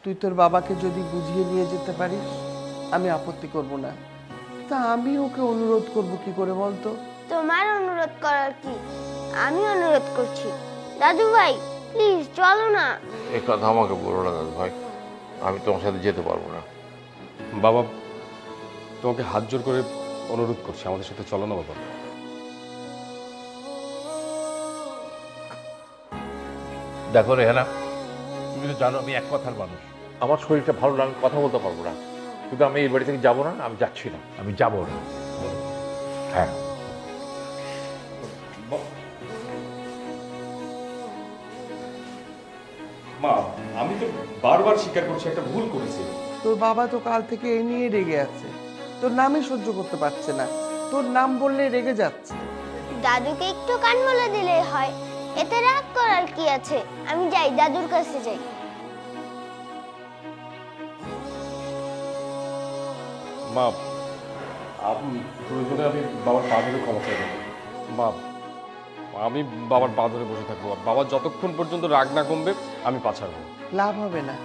তুই তোর বাবাকে যদি বুঝিয়ে নিয়ে যেতে পারিস আমি আপত্তি করব না। তা আমি ওকে অনুরোধ করব কি করে বলতো? তোমার অনুরোধ করার কি, আমি অনুরোধ করছি। দাদু ভাই প্লিজ চলো না। এই কথা আমাকে বলো না দাদু ভাই, আমি তোমার সাথে যেতে পারবো না। বাবা, তোমাকে হাত জোর করে অনুরোধ করছি, আমাদের সাথে চলো না বাবা। দেখো রেহানা, তুমি তো জানো আমি এক কথার মানুষ, আমার শরীরটা ভালো না, আমি কথা বলতে পারবো না, কিন্তু আমি এই বাড়ি থেকে যাবো না, আমি যাচ্ছি না, আমি যাবো না। হ্যাঁ মা, আমি তো বারবার স্বীকার করছি একটা ভুল করেছি। তোর বাবা তো কাল থেকে এই নিয়ে রেগে আছে, তোর নামই সহ্য করতে পারছে না, তোর নাম বললে রেগে যাচ্ছে। দাদুকে একটু কান বলে দিলেই হয়, এতে রাগ করার কি আছে? আমি যাই, দাদুর কাছে যাই। মা, প্রয়োজনে আমি বাবার পা ধরে ক্ষমা চাইব। মা, আমি বাবার পা ধরে বসে থাকবো, বাবা যতক্ষণ পর্যন্ত রাগ না কমবে আমি পা ছাড়বো। লাভ হবে না,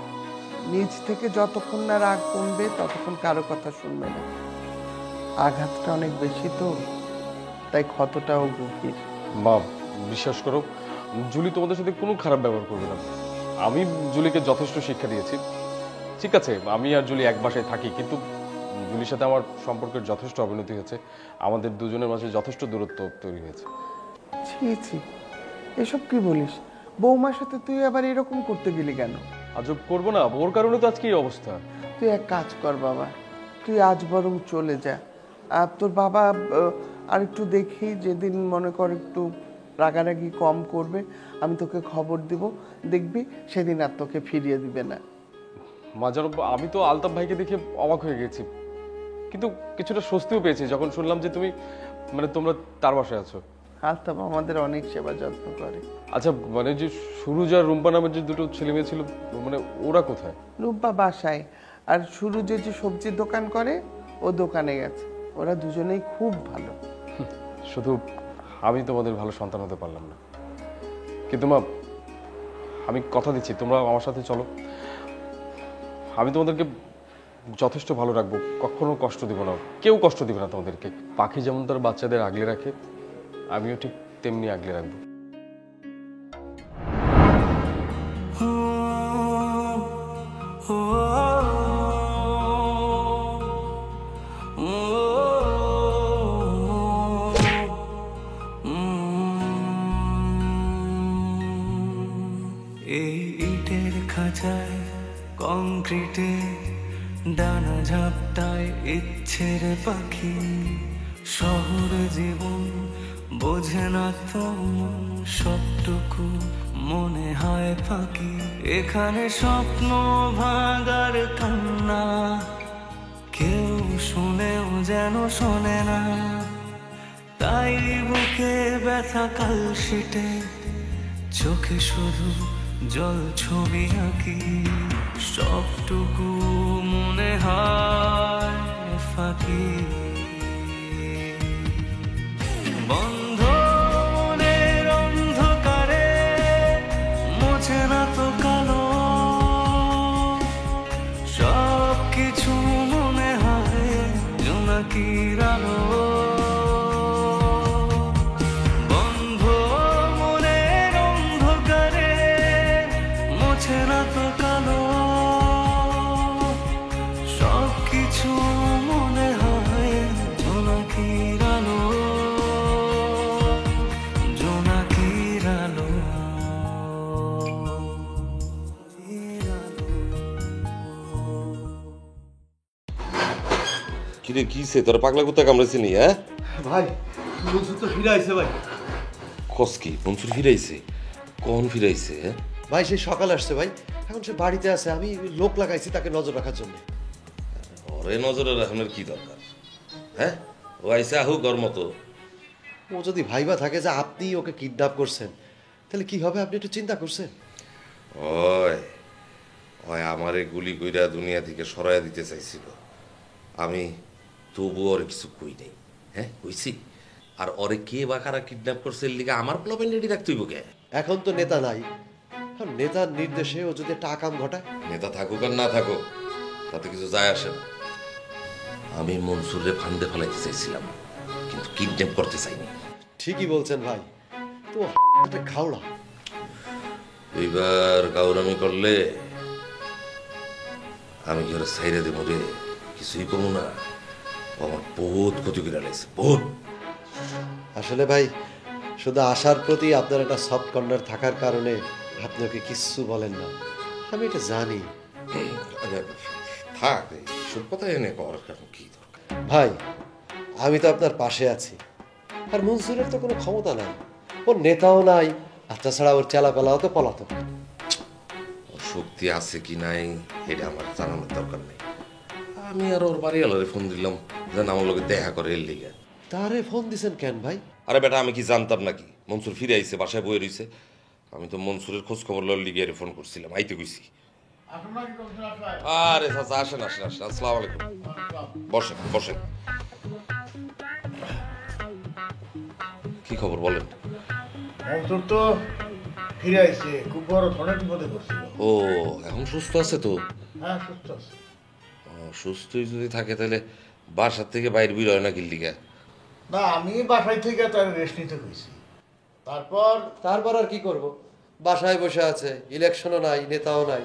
নিজ থেকে যতক্ষণ না রাগ কমবে ততক্ষণ কারো কথা শুনবে না। আঘাতটা অনেক বেশি তো, তাই ক্ষতটাও গভীর। মা, বিশ্বাস করো, জুলি তোমাদের সাথে কোনো খারাপ ব্যবহার করবে না। আমি জুলিকে যথেষ্ট শিক্ষা দিয়েছি। ঠিক আছে, আমি আর জুলি এক বাসায় থাকি, কিন্তু জুলির সাথে আমার সম্পর্কের যথেষ্ট অবনতি হয়েছে, আমাদের দুজনের মাঝে যথেষ্ট দূরত্ব তৈরি হয়েছে। ছি ছি, এসব কি বলিস? বৌমার সাথে তুই আবার এরকম করতে গেলি কেন? আজব করবো না, ওর কারণে তো আজকে এই অবস্থা। তুই এক কাজ কর বাবা, তুই আজ বরং চলে যা। আর তোর বাবা আর একটু দেখি, যেদিন মনে কর একটু রাগারাগি কম করবে আমি তোকে খবর দিব, দেখবি সেদিন আর তোকে ফিরিয়ে দিবে না। মা জানো, আমি তো আলতাফ ভাইকে দেখে অবাক হয়ে গেছি, কিন্তু কিছুটা স্বস্তিও পেয়েছি যখন শুনলাম যে তোমরা তার বাসায় আছো। আলতাফ আমাদের অনেক সেবা যত্ন করে। আচ্ছা, মানে যে সুরুজ আর রুম্পা নামের যে দুটো ছেলে মেয়ে ছিল, মানে ওরা কোথায়? রূপা বাসায়, আর শুরু যে যে সবজির দোকান করে ও দোকানে গেছে। ওরা দুজনেই খুব ভালো। শুধু আমি তোমাদের ভালো সন্তান হতে পারলাম না, কিন্তু মা আমি কথা দিচ্ছি তোমরা আমার সাথে চলো, আমি তোমাদেরকে যথেষ্ট ভালো রাখবো, কখনো কষ্ট দিব না, কেউ কষ্ট দিবে না তোমাদেরকে। পাখি যেমন তার বাচ্চাদের আগলে রাখে, আমিও ঠিক তেমনি আগলে রাখবো। এই ইটের খাঁচায় কংক্রিটে ডানা ঝাপটায় ইচ্ছের পাখি, শহর জীবন বোঝে না তো সবটুকু মনে হয় ফাঁকি। এখানে স্বপ্ন ভাঙার কান্না কেউ শুনেও যেন শোনে না, তাই বুকে ব্যথা কালশিটে চোখে শুধু জল ছবি আঁকি, সবটুকু মনে হয় ফাঁকি। বন্ধ মনের অন্ধকারে মোছে না তো কালো, সব কিছু মনে হয় জোনাকির আলো। কিরে কিসে তোর পাগলা কুত্তা কামড়েছে নি? হ্যাঁ ভাই, মনসুর তো ফিরে আইছে ভাই। কসকি মনসুর ফিরাইছে? কখন ফিরাইছে? ভাই সে সকালে আসছে ভাই, এখন সে বাড়িতে আছে, আমি লোক লাগাইছি তাকে নজর রাখার জন্য। ওরে নজরে রাখানোর কি দরকার? হ্যাঁ, ও আইসে আহুক ওর মতো। ও যদি ভাইবা থাকে যে আপনি ওকে কিডন্যাপ করছেন, তাহলে কি হবে আপনি একটু চিন্তা করছেন? ওই ওই আমারে গুলি কইরা দুনিয়া থেকে সরাইয়া দিতে চাইছিল, আমি তবু ওর কিছু কই নাই। হ্যাঁ কইছি? আর ওরে কে বা কারা কিডন্যাপ করছে এর লিগে আমার প্লাবেন রেডি রাখতে হইব কে? এখন তো নেতা নাই, আর নেতার নির্দেশে ও যদি একটা আকাম ঘটায়, নেতা থাকুক আর না থাকুক তাতে কিছু যায় আসে না। আমি মনসুরে ফান্দে ফেলাইতে চাইছিলাম, কিন্তু কিডন্যাপ করতে চাইনি। ঠিকই বলছেন ভাই, তো একটা ঘাওড়া। এইবার গাউরামি করলে আমি কি ওরা সাইরে দেবো রে, কিছুই কমু না। ও আমার বহুত ক্ষতি করে লাগছে, বহুত। আসলে ভাই, শুধু আশার প্রতি আপনার একটা সফট কর্নার থাকার কারণে আপনি ওকে কিচ্ছু বলেন না, আমি এটা জানি। থাক, সব কথা এনে করার কারণ কি দরকার? ভাই, আমি তো আপনার পাশে আছি, আর মনসুরের তো কোনো ক্ষমতা নাই, ওর নেতাও নাই, আর তাছাড়া ওর চেলাপেলাও তো পলাতক। ওর শক্তি আছে কি নাই এটা আমার জানানোর দরকার নেই। আমি আর ওর বাড়িওয়ালারে ফোন দিলাম যেন আমার লোকে দেখা করে এর লিগে। তারে ফোন দিছেন কেন ভাই? আরে বেটা, আমি কি জানতাম নাকি মনসুর ফিরে আইছে, বাসায় বয়ে রইছে? আমি তো মনসুরের খোঁজ খবর লওয়ার লিগে ফোন করছিলাম, আইতে কইছি। আরে চাচা, আসেন আসেন আসেন, আসসালামু আলাইকুম। বসেন বসেন। কি খবর বলেন? মনসুর তো ফিরে আইছে, খুব বড় ধরনের বিপদে পড়ছিল। ও, এখন সুস্থ আছে তো? হ্যাঁ, সুস্থ আছে। সুস্থই যদি থাকে তাহলে বাসার থেকে বাইরে বের হয় না কিল্লিকা? না, আমি বাসায় থেকে তার রেস্ট নিতে কইছি। তারপর আর কি করব, বাসায় বসে আছে, ইলেকশনও নাই, নেতাও নাই।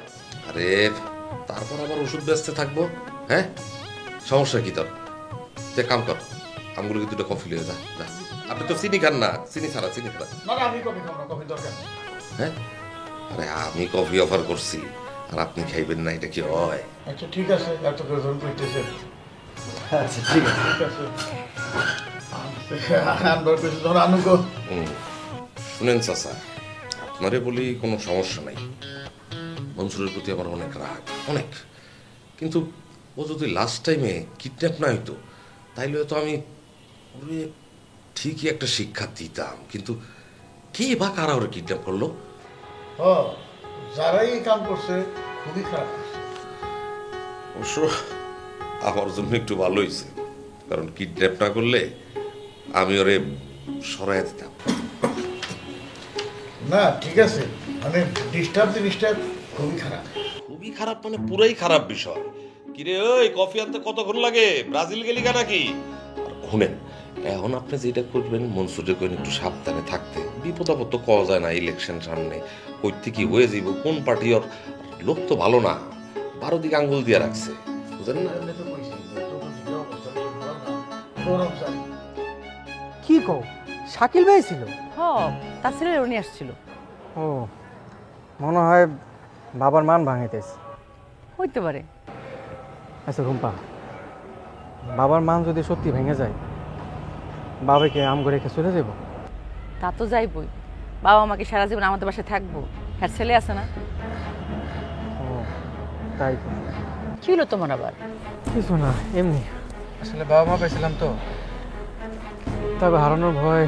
আরে তারপর আবার ওষুধ বেচতে থাকবো? হ্যাঁ, সমস্যা কি তোর? যে কাম কর, আমগুলোকে দুটো কফি লিয়ে যা। আপনি তো চিনি খান না, চিনি ছাড়া। না না, আমি কফি খাবো না, কফি দরকার নেই। হ্যাঁ, আরে আমি কফি অফার করছি আর আপনি খাইবেন না, এটা কি হয়? আচ্ছা ঠিক আছে, এত করে ধরুন কইতেছে। আচ্ছা ঠিক আছে। ঠিক আছে, আনবার কইছে ধর আনুকো। শুনেন চাচা, আপনারে বলি কোনো সমস্যা নাই, মনসুরের প্রতি আমার অনেক রাগ, অনেক। কিন্তু ও যদি লাস্ট টাইমে কিডন্যাপ না হইতো তাইলে তো আমি ওরে ঠিকই একটা শিক্ষা দিতাম। কিন্তু কে বা কারা ওরে কিডন্যাপ করলো? যারাই এই কাম করছে খুবই খারাপ করছে। অবশ্য আমার জন্য একটু ভালো হয়েছে, কারণ কিডন্যাপ না করলে আমি ওরে সরাই দিতাম। না ঠিক আছে, মানে ডিস্টার্ব জিনিসটা খুবই খারাপ। খুবই খারাপ মানে পুরাই খারাপ বিষয়। কিরে ওই, কফি আনতে কতক্ষণ লাগে? ব্রাজিল গেলি কেন নাকি? আর শুনেন, এখন আপনি যেটা করবেন মনসুরে কইন একটু সাবধানে থাকতে। বিপদ আপদ তো কওয়া যায় না, ইলেকশন সামনে, কইতে কি হয়ে যাইব, কোন পার্টি। ওর লোক তো ভালো না, 12 দিকে আঙ্গুল দিয়ে রাখছে, বুঝেন না? এমনি তো কইছি, তোর যে অবস্থা বেশি ভালো না, গরম চাই। কি কও, শাকিল ভাই ছিল? হ, তার ছেলের উনি আসছিল। ও, মনে হয় বাবার মান ভাঙাইতেছে। হইতে পারে। আচ্ছা রুম্পা, বাবার মান যদি সত্যি ভেঙে যায়, বাবাকে আমগো রেখে চলে যাব? তা তো যাইবই। বাবা আমাকে সারা জীবন আমাদের বাসায় থাকবো, হ্যাঁ ছেলে আছে না? ও তাই তো। কি হলো তোমার আবার? কিছু না, এমনি। আসলে বাবা মা পেয়েছিলাম তো, তবে হারানোর ভয়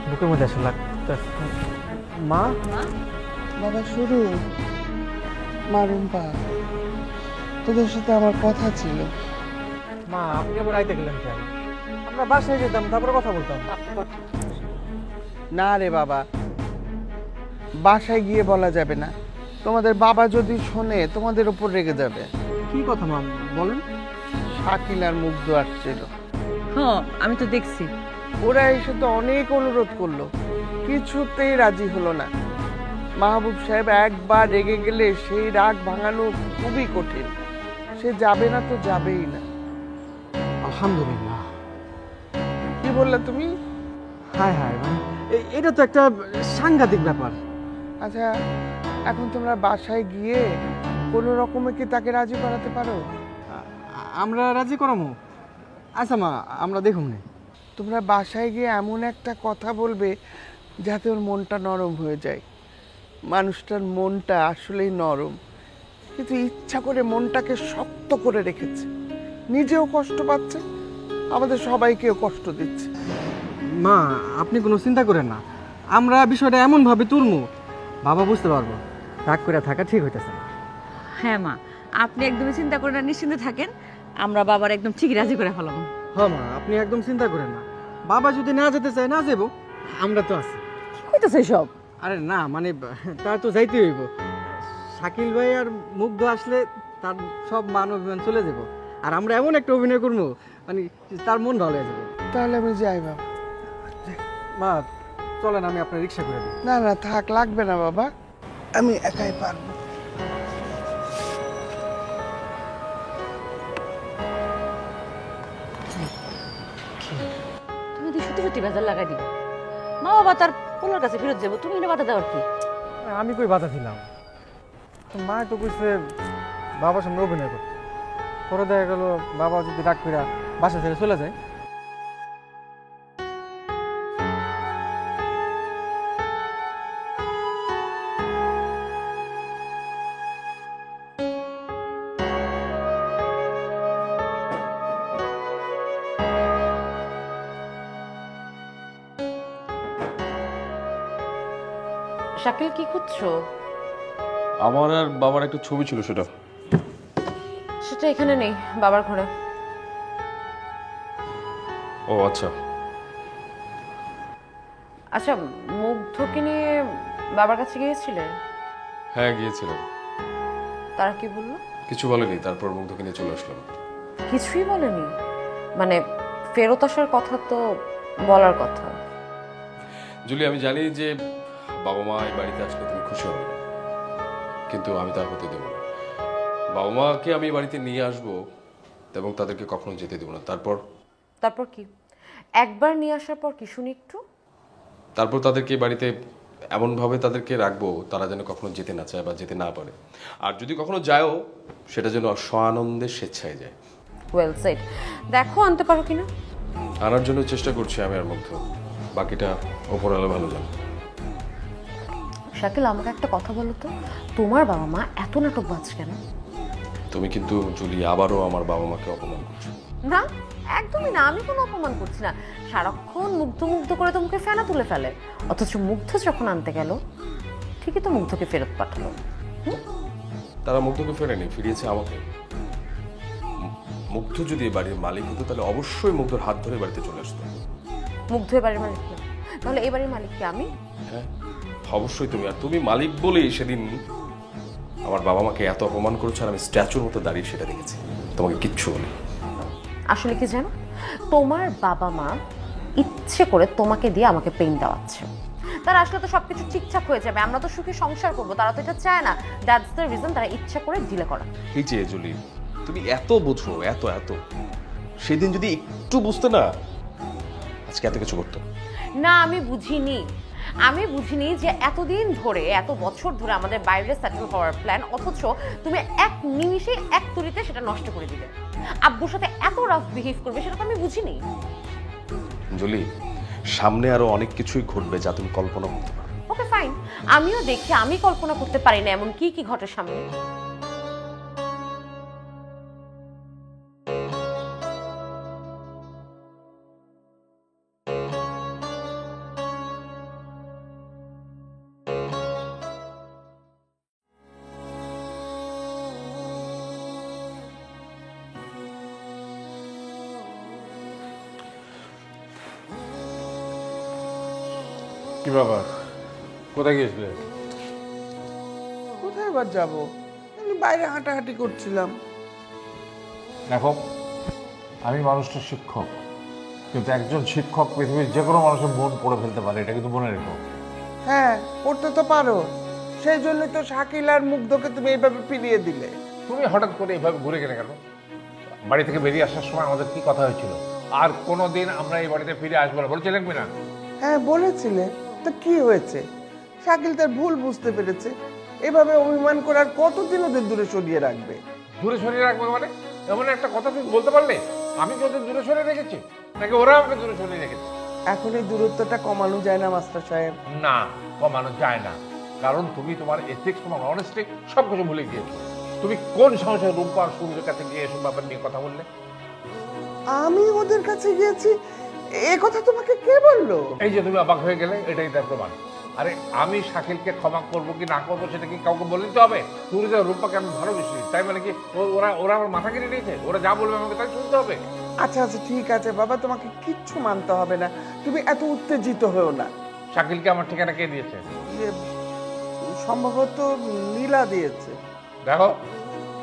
বুকের মধ্যে আসে লাগতেছে। মা, বাবা শুরু, মা রুম্পা, তোদের সাথে আমার কথা ছিল। মা আপনি আবার আইতে গেলেন কেন? আমরা বাসায় যেতাম, তারপরে কথা বলতাম। না রে বাবা, বাসায় গিয়ে বলা যাবে না, তোমাদের বাবা যদি শোনে তোমাদের উপর রেগে যাবে। কি কথা মা বলেন? শাকিল আর মুগ্ধ আসছিল, হ্যাঁ আমি তো দেখছি। ওরা এসে তো অনেক অনুরোধ করলো, কিছুতেই রাজি হলো না। মাহবুব সাহেব একবার রেগে গেলে সেই রাগ ভাঙানো খুবই কঠিন। সে যাবে না তো যাবেই না। আলহামদুলিল্লাহ। কি বললে তুমি? হায় হায়, মানে এটা তো একটা সাংঘাতিক ব্যাপার। আচ্ছা, এখন তোমরা বাসায় গিয়ে কোনো রকমে কি তাকে রাজি করাতে পারো? আমরা রাজি করামো। আচ্ছা মা, আমরা দেখুন না। তোমরা বাসায় গিয়ে এমন একটা কথা বলবে যাতে ওর মনটা নরম হয়ে যায়। মানুষটার মনটা আসলেই নরম, কিন্তু ইচ্ছা করে মনটাকে শক্ত করে রেখেছে। নিজেও কষ্ট পাচ্ছে, আমাদের সবাইকেও কষ্ট দিচ্ছে। মা আপনি কোনো চিন্তা করেন না, আমরা বিষয়টা এমনভাবে তুলমু বাবা বুঝতে পারবো। রাগ করে থাকা ঠিক হইতেছে না। হ্যাঁ মা, আপনি একদমই চিন্তা করেন না, নিশ্চিন্তে থাকেন। আমরা বাবার একদম ঠিকই রাজি করে ফেলাম। হ্যাঁ মা, আপনি একদম চিন্তা করেন না। বাবা যদি না যেতে চায় না যাবো, আমরা তো আছি। কি কইতেছে সব? আরে না, মানে তার তো যাইতে হইব। শাকিল ভাই আর মুগ্ধ আসলে তার সব মান অভিমান চলে যাব, আর আমরা এমন একটা অভিনয় করবো মানে তার মন ভালো হয়ে যাবে। তাহলে আমি যাই বাবা। মা চলেন, আমি আপনার রিক্সা করে দিই। না না থাক, লাগবে না বাবা, আমি একাই পারবো। তুমি তো সত্যি সত্যি বেজার লাগাই দিবে। মা বাবা তার পোলার কাছে ফেরত যাবো, তুমি এটা বাধা দেওয়ার কি? আমি কই বাধা দিলাম, মা তো কইছে বাবার সামনে অভিনয় করতে, পরে দেখা গেল বাবা যদি রাগ করে বাসা ছেড়ে চলে যায়। শাকিল কি খুঁজছো? আমার আর বাবার একটা ছবি ছিল, সেটা সেটা এখানে নেই, বাবার ঘরে। ও আচ্ছা। আচ্ছা, মুগ্ধকে নিয়ে বাবার কাছে গিয়েছিলে? হ্যাঁ গিয়েছিলাম। তারা কি বললো? কিছু বলেনি, তারপর মুগ্ধকে নিয়ে চলে আসলাম। কিছুই বলেনি? মানে ফেরত আসার কথা তো বলার কথা। জুলি, আমি জানি যে বাবা মা এই বাড়িতে আসলে তুমি খুশি হবে না, কিন্তু আমি তা হতে দেবো না। বাবা মাকে আমি বাড়িতে নিয়ে আসবো এবং তাদেরকে কখনো যেতে দেবো না। তারপর কি? একবার নিয়ে আসার পর কি শুনি একটু? তারপর তাদেরকে বাড়িতে এমনভাবে তাদেরকে রাখবো তারা যেন কখনো যেতে না চায় বা যেতে না পারে, আর যদি কখনো যায়ও সেটা যেন স্বানন্দে স্বেচ্ছায় যায়। Well said. দেখো আনতে পারো কিনা। আনার জন্য চেষ্টা করছি আমি আর মুগ্ধ, বাকিটা ওপরওয়ালা ভালো জানে। শাকিল, আমাকে একটা কথা বলো তো, তোমার বাবা মা এত নাটকবাজ কেন? তুমি কিন্তু জুলি আবারও আমার বাবা মাকে অপমান করছো। না, একদমই না, আমি কোনো অপমান করছি না। সারাক্ষণ মুগ্ধ মুগ্ধ করে তো মুখে ফেনা তুলে ফেলে, অথচ মুগ্ধ যখন আনতে গেল ঠিকই তো মুগ্ধকে ফেরত পাঠালো। তারা মুগ্ধকে ফেরেনি, ফিরিয়েছে আমাকে। মুগ্ধ যদি এই বাড়ির মালিক হতো তাহলে অবশ্যই মুগ্ধর হাত ধরে বাড়িতে চলে আসতো। মুগ্ধ এ বাড়ির মালিক না, তাহলে এই বাড়ির মালিক কি আমি? হ্যাঁ অবশ্যই তুমি, আর তুমি মালিক বলেই সেদিন আমার বাবা মাকে এত অপমান করেছো, আর আমি স্ট্যাচুর মতো দাঁড়িয়ে সেটা দেখেছি। তোমাকে কিচ্ছু বলি। আসলে কি জানো, তোমার বাবা মা ইচ্ছে করে তোমাকে দিয়ে আমাকে পেইন দেওয়াচ্ছে। তারা আসলে তো সবকিছু ঠিকঠাক হয়ে যাবে, আমরা তো সুখী সংসার করবো, তারা তো এটা চায় না। দ্যাটস দ্য রিজন তারা ইচ্ছা করে ডিলে করা। এই যে জুলি, তুমি এত বুঝো, এত এত, সেদিন যদি একটু বুঝতে না আজকে এত কিছু করতো না। আমি বুঝিনি যে এতদিন ধরে, এত বছর ধরে আমাদের বাইরে সেটেল হওয়ার প্ল্যান, অথচ তুমি এক নিমিষে এক তুড়িতে সেটা নষ্ট করে দিলে। আব্বুর সাথে এত রাফ বিহেভ করবে সেটা তো আমি বুঝিনি। জুলি, সামনে আরো অনেক কিছুই ঘটবে যা তুমি কল্পনা করতে পারো। ওকে ফাইন, আমিও দেখি আমি কল্পনা করতে পারি না এমন কি কি ঘটে সামনে। কি বাবা, কোথায় গিয়েছিলে? কোথায় আবার যাবো, আমি বাইরে হাঁটাহাঁটি করছিলাম। দেখো, আমি মানুষটা শিক্ষক, কিন্তু একজন শিক্ষক পৃথিবীর যে কোনো মানুষের মন পড়ে ফেলতে পারে, এটা কিন্তু মনে রেখো। হ্যাঁ পড়তে তো পারো, সেই জন্যই তো শাকিল আর মুগ্ধকে তুমি এইভাবে ফিরিয়ে দিলে। তুমি হঠাৎ করে এইভাবে ঘুরে গেলে কেন? বাড়ি থেকে বেরিয়ে আসার সময় আমাদের কি কথা হয়েছিল? আর কোনোদিন আমরা এই বাড়িতে ফিরে আসবো না বলছিলেন কি না? হ্যাঁ বলেছিলে, তো কি হয়েছে? শাকিল তার ভুল বুঝতে পেরেছে, এভাবে অভিমান করার কতদিন ওদের দূরে সরিয়ে রাখবে? দূরে সরিয়ে রাখবে মানে? এমন একটা কথা তুমি বলতে পারলে? আমি কি ওদের দূরে সরিয়ে রেখেছি, নাকি ওরা আমাকে দূরে সরিয়ে রেখেছে? এখন এই দূরত্বটা কমানো যায় না মাস্টার সাহেব? না, কমানো যায় না, কারণ তুমি তোমার এথিক্স, তোমার অনেস্টি সবকিছু ভুলে গিয়েছো। তুমি কোন সাহসে রূপা আর সূর্যের কাছে গিয়ে এসব ব্যাপার নিয়ে কথা বললে? আমি ওদের কাছে গিয়েছি এ কথা তোমাকে কে বললো? এই যে তুমি অবাক হয়ে গেলে, এটাই তার প্রমাণ। আরে আমি শাকিলকে ক্ষমা করবো কি না করবো সেটা কি কাউকে বলে দিতে হবে? তুমি যে রূপাকে আমি ভালোবেসি, তাই মানে কি ওরা আমার মাথা কিনে নিয়েছে? ওরা যা বলবে আমাকে তাই শুনতে হবে? আচ্ছা আচ্ছা ঠিক আছে বাবা, তোমাকে কিচ্ছু মানতে হবে না, তুমি এত উত্তেজিত হও না। শাকিলকে আমার ঠিকানা কে দিয়েছে? সম্ভবত নীলা দিয়েছে। দেখো,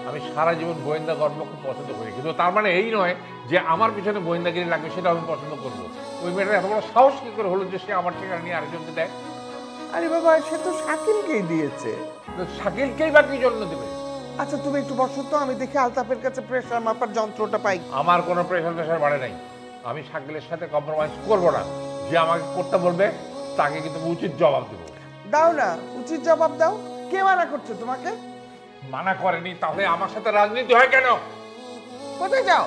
আমি সারা জীবন গোয়েন্দা কর্ম খুব পছন্দ করি, কিন্তু তার মানে এই নয় যে আমার পিছনে গোয়েন্দাগিরি লাগবে সেটা আমি পছন্দ করবো। ওই মেয়েটা এত বড় সাহস কি করে হলো যে সে আমার ঠিকানা নিয়ে আরেকজনকে দেয়? আরে বাবা, সে তো শাকিলকেই দিয়েছে। তো শাকিলকেই বা কি জন্য দেবে? আচ্ছা তুমি একটু বসো তো, আমি দেখি আলতাফের কাছে প্রেশার মাপার যন্ত্রটা পাই। আমার কোনো প্রেশার বাড়ে নাই। আমি শাকিলের সাথে কম্প্রোমাইজ করবো না। যে আমাকে করতে বলবে তাকে কিন্তু উচিত জবাব দেবো। দাও না, উচিত জবাব দাও। কে মানা করছে তোমাকে? মানা করেনি, তাহলে আমার সাথে রাজনীতি হয় কেন? কোথায় যাও?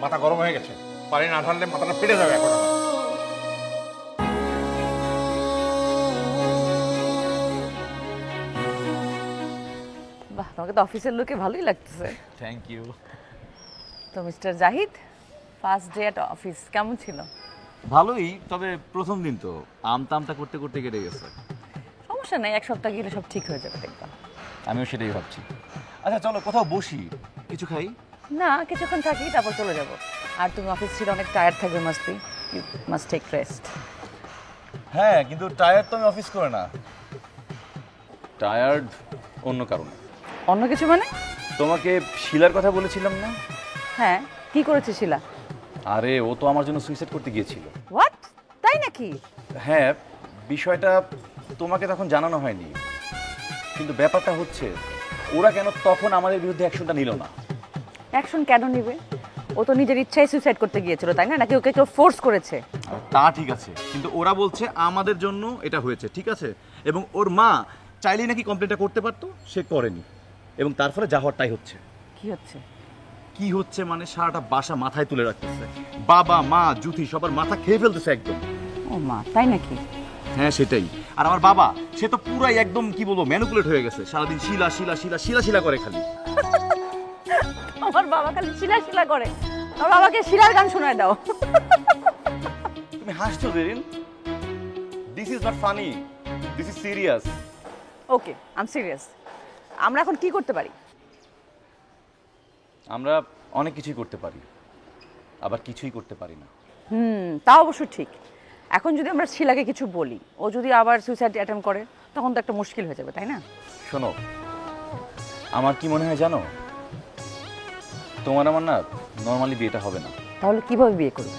মাথা গরম হয়ে গেছে, পানি না ঢাললে মাথাটা ফেটে যাবে এখন আমার। বাহ, তোমাকে তো অফিসের লোকে ভালোই লাগতেছে। Thank you. তো mister Zahid, first day at office কেমন ছিল? ভালোই, তবে প্রথম দিন তো আমতা করতে করতে কেটে গেছে। সমস্যা নাই, এক সপ্তাহ গেলে সব ঠিক হয়ে যাবে দেখবা। আমিও সেটাই ভাবছি। আচ্ছা চলো কোথাও বসি, কিছু খাই। না, কিছুক্ষণ থাকি তারপর চলে যাব। আর তুমি অফিস ছিল অনেক টায়ার্ড থাকবে, ইউ মাস্ট টেক রেস্ট। হ্যাঁ, কিন্তু টায়ার্ড তো আমি অফিস করে না, টায়ার্ড অন্য কারণে। অন্য কিছু মানে? তোমাকে শিলার কথা বলেছিলাম না? হ্যাঁ, কি করেছে শিলা? আরে ও তো আমার জন্য সুইসাইড করতে গিয়েছিল। হোয়াট? তাই নাকি? হ্যাঁ, বিষয়টা তোমাকে তখন জানানো হয়নি, কিন্তু ব্যাপারটা হচ্ছে ওরা কেন তখন আমাদের বিরুদ্ধে অ্যাকশনটা নিল না? অ্যাকশন কেন নিবে? ও তো নিজের ইচ্ছায় সুইসাইড করতে গিয়েছিল, তাই না? নাকি ওকে কেউ ফোর্স করেছে? তা ঠিক আছে, কিন্তু ওরা বলছে আমাদের জন্য এটা হয়েছে, ঠিক আছে? এবং ওর মা চাইলেই নাকি কমপ্লেনটা করতে পারতো, সে করেনি, এবং তার ফলে যা হওয়ার তাই হচ্ছে। কি হচ্ছে? কি হচ্ছে মানে সারাটা বাসা মাথায় তুলে রাখতেছে, বাবা মা জুথি সবার মাথা খেয়ে ফেলতেছে একদম। ও মা, তাই নাকি? হ্যাঁ সেটাই। আর আমার বাবা, সে তো পুরাই একদম কি বলবো ম্যানিপুলেট হয়ে গেছে, সারাদিন শিলা শিলা শিলা শিলা শিলা করে খালি। আমার বাবা খালি শিলা শিলা করে। আমার বাবাকে শিলার গান শোনায় দাও। তুমি হাসছো Zerin, this is not funny, this is serious. Okay, I am serious. আমরা এখন কি করতে পারি? আমরা অনেক কিছুই করতে পারি, আবার কিছুই করতে পারি না। তা অবশ্য ঠিক। এখন যদি আমরা শিলাকে কিছু বলি, ও যদি আবার সুইসাইড অ্যাটেম্প করে, তখন তো একটা মুশকিল হয়ে যাবে, তাই না? শোনো, আমার কি মনে হয় জানো, তোমার আমার না নর্মালি বিয়েটা হবে না। তাহলে কিভাবে বিয়ে করবে?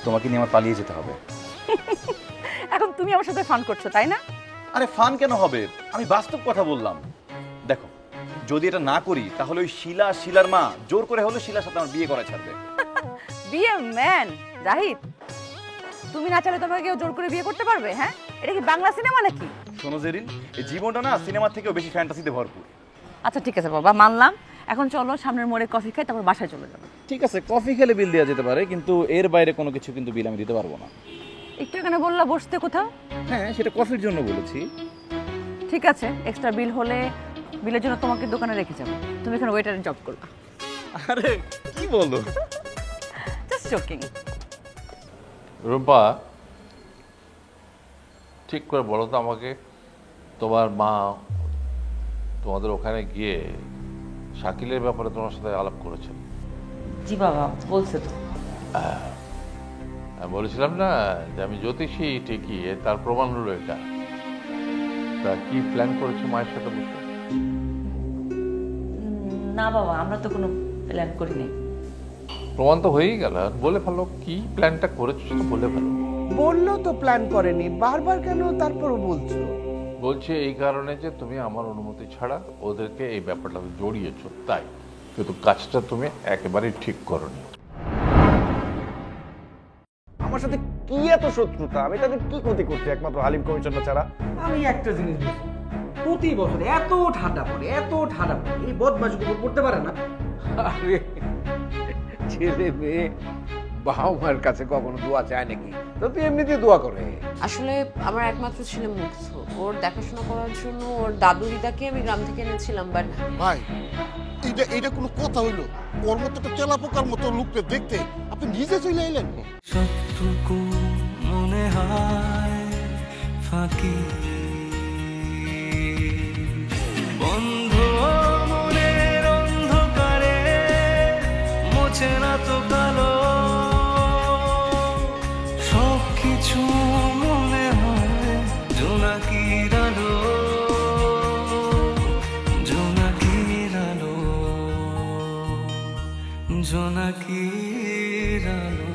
তোমাকে নিয়ে আমার পালিয়ে যেতে হবে। এখন তুমি আমার সাথে ফান করছো, তাই না? আরে ফান কেন হবে, আমি বাস্তব কথা বললাম। দেখো, যদি এটা না করি তাহলে ওই শিলা শিলার মা জোর করে হলে শিলার সাথে আমার বিয়ে করা ছাড়বে। বিয়ে ম্যান জাহিদ, তুমি না চাইলে তোমাকে কেউ জোর করে বিয়ে করতে পারবে? হ্যাঁ, এটা কি বাংলা সিনেমা নাকি? শোনো জেরিন, এই জীবনটা না সিনেমার থেকেও বেশি ফ্যান্টাসিতে ভরপুর। আচ্ছা ঠিক আছে বাবা, মানলাম। এখন চলো সামনের মোড়ে কফি খাই, তারপর বাসায় চলে যাবো। ঠিক আছে, কফি খেলে বিল দেওয়া যেতে পারে, কিন্তু এর বাইরে কোনো কিছু কিন্তু বিল আমি দিতে পারবো না। একটু এখানে বললা বসতে কোথাও? হ্যাঁ, সেটা কফির জন্য বলেছি। ঠিক আছে, এক্সট্রা বিল হলে বিলের জন্য তোমাকে দোকানে রেখে যাবো, তুমি এখানে ওয়েটারের জব করবা। আরে কি বলো? Just joking. রূপা, ঠিক করে বলো তো আমাকে, তোমার মা তোমাদের ওখানে গিয়ে শাকিলের ব্যাপারে তোমার সাথে আলাপ করেছেন? জি বাবা, বলছে তো। আমি বলেছিলাম না যে আমি জ্যোতিষী ঠিকই, তার প্রমাণ হলো এটা। তা কি প্ল্যান করেছো মায়ের সাথে বসে? না বাবা, আমরা তো কোনো প্ল্যান করিনি। প্রমাণ তো হয়েই গেল, বলে ফেলো কি প্ল্যানটা করেছো, সেটা বলে ফেলো। বললো তো প্ল্যান করেনি, বারবার কেন তারপরও বলছো? বলছে এই কারণে যে তুমি আমার অনুমতি ছাড়া ওদেরকে এই ব্যাপারটা জড়িয়েছো, তাই। কিন্তু কাজটা তুমি একেবারেই ঠিক করোনি। আমার সাথে কি এত শত্রুতা? আমি তাদের কি ক্ষতি করছি একমাত্র হালিম কমিশনার ছাড়া? আমি একটা জিনিস বুঝি, প্রতি বছর এত ঠাডা পড়ে, এত ঠাডা পড়ে, এই বদমাশগুলো পড়তে পারে না। আরে ছেলে মেয়ে বাবা মায়ের কাছে কখনো দোয়া চায় নাকি? তো তুই এমনিতে দোয়া করে। আসলে আমার একমাত্র ছেলে মুগ্ধ, ওর দেখাশোনা করার জন্য ওর দাদু দিদাকে আমি গ্রাম থেকে এনেছিলাম। বাট ভাই, এটা কোনো কথা হইলো? ওর মতো একটা তেলাপোকার মতো লোককে দেখতে আপনি নিজে চলে এলেন। সবটুকু মনে হয় ফাঁকি, বন্ধ মনের অন্ধকারে মোছে না তো কালো, সব কিছু মনে হয় জোনাকির আলো। জোনাকির আলো